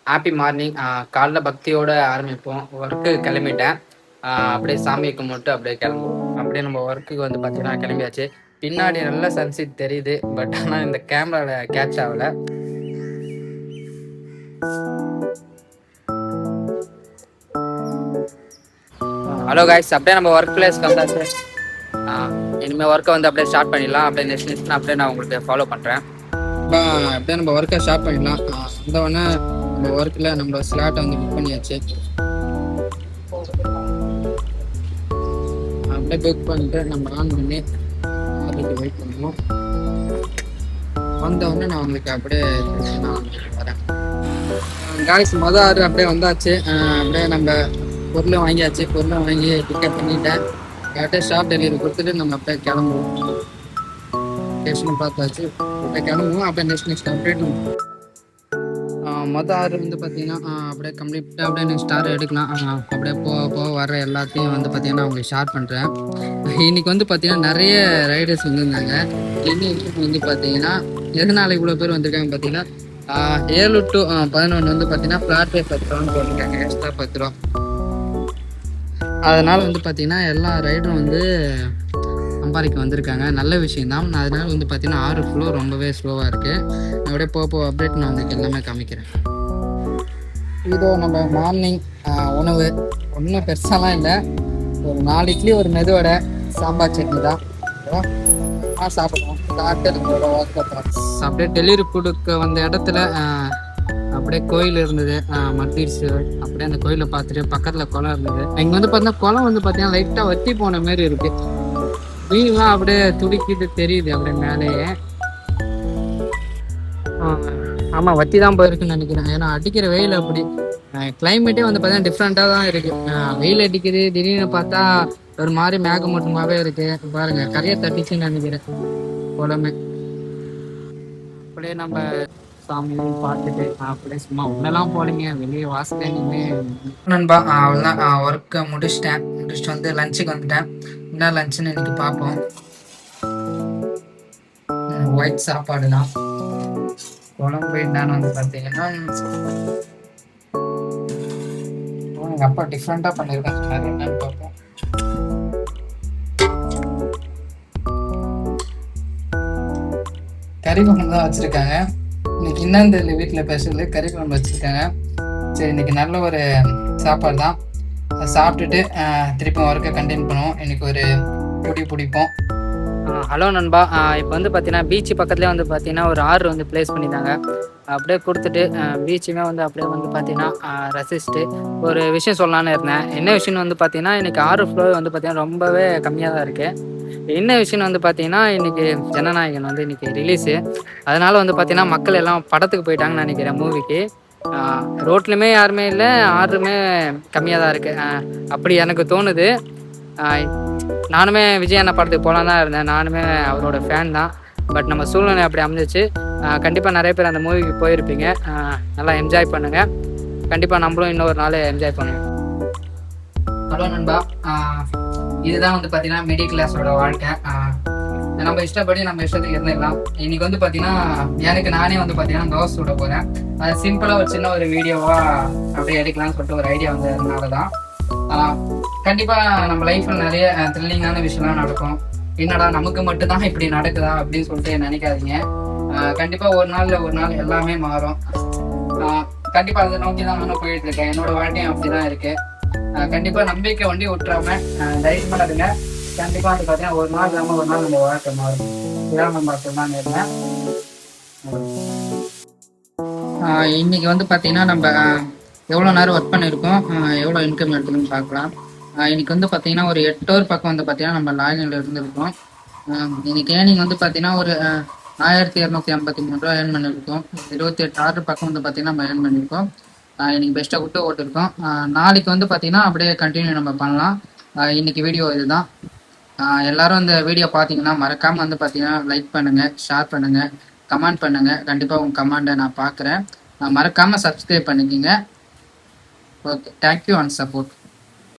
Happy morning. காலைல பக்தியோட ஆரம்பிப்போம். ஒர்க்கு கிளம்பிட்டேன். அப்படியே சாமி கும்பிட்டு அப்படியே கிளம்புவோம். அப்படியே நம்ம ஒர்க்குக்கு வந்து பார்த்தீங்கன்னா கிளம்பியாச்சு. பின்னாடி நல்ல சன்செட் தெரியுது. பட் ஆனால் இந்த கேமராவில் கேட்ச் ஆகலை. ஹலோ காய்ஸ், அப்படியே நம்ம ஒர்க் பிளேஸ்க்கு வந்தாச்சு. இனிமேல் ஒர்க்கை வந்து அப்படியே ஸ்டார்ட் பண்ணிடலாம். அப்படியே நெக்ஸ்ட் அப்படியே நான் உங்களுக்கு ஃபாலோ பண்ணுறேன். அப்படியே நம்ம ஒர்க்கை ஸ்டார்ட் பண்ணிடலாம். வந்தவொடனே நம்ம ஒர்க்கில் நம்மளோட ஸ்லாட்டை வந்து புக் பண்ணியாச்சு. அப்படியே புக் பண்ணிட்டு நம்ம ஆன் பண்ணி அதுக்கு வெயிட் பண்ணுவோம். வந்தவொடனே நான் உங்களுக்கு அப்படியே நான் வரேன். காய்ஸ் ஆறு அப்படியே வந்தாச்சு. அப்படியே நம்ம பொருளும் வாங்கியாச்சு. பொருளும் வாங்கி பிக்கப் பண்ணிட்டேன். அப்படியே ஷாப் டெலிவரி கொடுத்துட்டு நம்ம அப்படியே கிளம்புவோம். ஸ்டேஷன் பார்த்தாச்சு. அப்படியே கிளம்புவோம். அப்படியே நெக்ஸ்ட் அப்டேட் ஆறு வந்து பார்த்தீங்கன்னா அப்படியே கம்ப்ளீட்டாக அப்படியே நெக்ஸ்ட் ஸ்டார் எடுக்கலாம். அப்படியே போக வர எல்லாத்தையும் வந்து பார்த்தீங்கன்னா உங்களுக்கு ஷேர் பண்ணுறேன். இன்னைக்கு வந்து பார்த்தீங்கன்னா நிறைய ரைடர்ஸ் வந்துருந்தாங்க. இன்னைக்கு வந்து பார்த்தீங்கன்னா எதனால இவ்வளோ பேர் வந்திருக்காங்க பார்த்தீங்கன்னா 7 to 11 வந்து பார்த்தீங்கன்னா ஃப்ளாட் பே 10 ரூபான்னு போட்டிருக்காங்க. எக்ஸ்ட்ரா 10 ரூபா. அதனால் வந்து பார்த்தீங்கன்னா எல்லா ரைடரும் வந்து சம்பாதிக்க வந்திருக்காங்க. நல்ல விஷயந்தான். அதனால வந்து பார்த்தீங்கன்னா 6 ஃப்ளோ ரொம்பவே ஸ்லோவாக இருக்குது. அப்படியே போக அப்டேட் நான் உங்களுக்கு எல்லாமே காமிக்கிறேன். இதோ நம்ம மார்னிங் உணவு ஒன்றும் பெருசாலாம் இல்லை. ஒரு 4 இட்லி, ஒரு மெதுவடை, சாம்பார் சட்னி தான் சாப்பிடுவோம். அப்படியே டெலிவரி கொடுக்க வந்த இடத்துல அப்படியே கோயில் இருந்தது. மத்திடுச்சு. அப்படியே அந்த கோயிலை பார்த்துட்டு பக்கத்தில் குளம் இருந்தது. இங்கே வந்து பார்த்தீங்கன்னா குளம் வந்து பார்த்தீங்கன்னா லைட்டாக வத்தி போன மாரி இருக்கு. மீன்லாம் அப்படியே துடிக்கிட்டு தெரியுது அப்படியே மேலேயே. ஆமாம், வத்தி தான் போயிருக்குன்னு நினைக்கிறேன். ஏன்னா அடிக்கிற வெயில் அப்படி கிளைமேட்டே வந்து பார்த்தீங்கன்னா டிஃப்ரெண்ட்டாக தான் இருக்கு. வெயில் அடிக்குது, திடீர்னு பார்த்தா ஒரு மாதிரி மேகமூட்டமாகவே இருக்கு. பாருங்க, கரையை தட்டிச்சுன்னு நினைக்கிறேன் குளமே. அப்படியே நம்ம சாமியும் பார்த்துட்டு அப்படியே சும்மா உன்னெல்லாம் போலீங்க வெளியே வாசல நீங்க நண்பா. அவ்வளோதான், ஒர்க்கை முடிச்சுட்டு வந்து லஞ்சுக்கு வந்துட்டேன். என்ன லஞ்சுன்னு இன்னைக்கு பார்ப்போம். ஒயிட் சாப்பாடு தான். குழம்பு என்னன்னு வந்து பார்த்தீங்கன்னா எங்கள் அப்பா டிஃப்ரெண்ட்டாக பண்ணியிருக்காங்க. அது என்னன்னு பார்ப்போம். கறி குழம்பு தான் வச்சுருக்காங்க. இன்னைக்கு என்னன்னு தெரியல, வீட்டில் பேசுறது கறி குழம்பு வச்சுருக்காங்க. சரி, இன்னைக்கு நல்ல ஒரு சாப்பாடு தான். அதை சாப்பிட்டுட்டு திருப்பி ஒர்க்கை கண்டினியூ பண்ணுவோம். இன்னைக்கு ஒரு பிடிப்போம். ஹலோ நண்பா, இப்போ வந்து பார்த்தீங்கன்னா பீச்சு பக்கத்துலேயே வந்து பார்த்தீங்கன்னா ஒரு ஆறு வந்து பிளேஸ் பண்ணிட்டாங்க. அப்படியே கொடுத்துட்டு பீச்சுமே வந்து அப்படியே வந்து பார்த்தீங்கன்னா ரசிச்சுட்டு ஒரு விஷயம் சொல்லலான்னு இருந்தேன். என்ன விஷயம்னு வந்து பார்த்தீங்கன்னா இன்றைக்கி ஆறு ஃப்ளோ வந்து பார்த்தீங்கன்னா ரொம்பவே கம்மியாக தான் இருக்குது. என்ன விஷயம்னு வந்து பார்த்தீங்கன்னா இன்றைக்கி ஜனநாயகன் வந்து இன்றைக்கி ரிலீஸு. அதனால் வந்து பார்த்தீங்கன்னா மக்கள் எல்லாம் படத்துக்கு போயிட்டாங்கன்னு நினைக்கிறேன், மூவிக்கு. ரோட்லையுமே யாருமே இல்லை, ஆறுமே கம்மியாக தான் இருக்குது அப்படி எனக்கு தோணுது. நானுமே விஜய் அண்ணா படத்துக்கு போகலாம் தான் இருந்தேன். நானுமே அவரோட ஃபேன் தான். பட் நம்ம சூழ்நிலை அப்படி அமைஞ்சிச்சு. கண்டிப்பாக நிறைய பேர் அந்த மூவிக்கு போயிருப்பீங்க. நல்லா என்ஜாய் பண்ணுங்கள். கண்டிப்பாக நம்மளும் இன்னொரு நாள் என்ஜாய் பண்ணுவோம். ஹலோ நண்பா, இதுதான் வந்து பார்த்தீங்கன்னா மிடில் கிளாஸோட வாழ்க்கை. நம்ம இஷ்டப்படி நம்ம இஷ்டத்துக்கு இருந்துடலாம். இன்னைக்கு வந்து பார்த்தீங்கன்னா எனக்கு நானே வந்து பார்த்தீங்கன்னா தோசை சுட போகிறேன். அது சிம்பிளாக ஒரு சின்ன ஒரு வீடியோவாக அப்படியே எடுக்கலாம்னு சொல்லிட்டு ஒரு ஐடியா வந்ததுனால தான். கண்டிப்பாக நம்ம லைஃப்பில் நிறைய த்ரில்லிங்கான விஷயம்லாம் நடக்கும். என்னடா நமக்கு மட்டும்தான் இப்படி நடக்குதா அப்படின்னு சொல்லிட்டு நினைக்காதீங்க. கண்டிப்பாக ஒரு நாள் எல்லாமே மாறும். கண்டிப்பாக அதை நோக்கி தான் நானும் போயிட்டு இருக்கேன். என்னோட வாழ்க்கையும் அப்படிதான் இருக்கு. கண்டிப்பாக நம்பிக்கை ஒண்டி விட்டுறாம தைரியமா இருங்க. கண்டிப்பாக வந்து பார்த்தீங்கன்னா ஒரு நாள் இல்லாமல் ஒரு நாள் நம்ம வாழ்க்கை மாறும். இதான் நம்ம சொல்லலாம்னு இருந்தேன். இன்னைக்கு வந்து பார்த்தீங்கன்னா நம்ம எவ்வளோ நேரம் ஒர்க் பண்ணியிருக்கோம், எவ்வளோ இன்கம் எடுத்துக்கணும்னு பார்க்கலாம். இன்னைக்கு வந்து பார்த்தீங்கன்னா ஒரு 8 hour பக்கம் வந்து பார்த்தீங்கன்னா நம்ம லாகின்ல இருந்திருக்கோம். இன்னைக்கு ஏர்னிங் வந்து பார்த்தீங்கன்னா ஒரு 1253 ரூபா ஏர்ன் பண்ணியிருக்கோம். 28 ஆர்டர் பக்கம் வந்து பார்த்தீங்கன்னா நம்ம ஏர்ன் பண்ணியிருக்கோம். இன்னைக்கு பெஸ்ட்டாக விட்டு ஓட்டிருக்கோம். நாளைக்கு வந்து பார்த்தீங்கன்னா அப்படியே கண்டினியூ நம்ம பண்ணலாம். இன்னைக்கு வீடியோ இதுதான். எல்லாரும் இந்த வீடியோ பார்த்தீங்கன்னா மறக்காமல் வந்து பார்த்தீங்கன்னா லைக் பண்ணுங்கள், ஷேர் பண்ணுங்கள், கமெண்ட் பண்ணுங்கள். கண்டிப்பாக உங்கள் கமெண்ட்டை நான் பார்க்குறேன். மறக்காமல் சப்ஸ்கிரைப் பண்ணிக்கோங்க. Okay, thank you and support.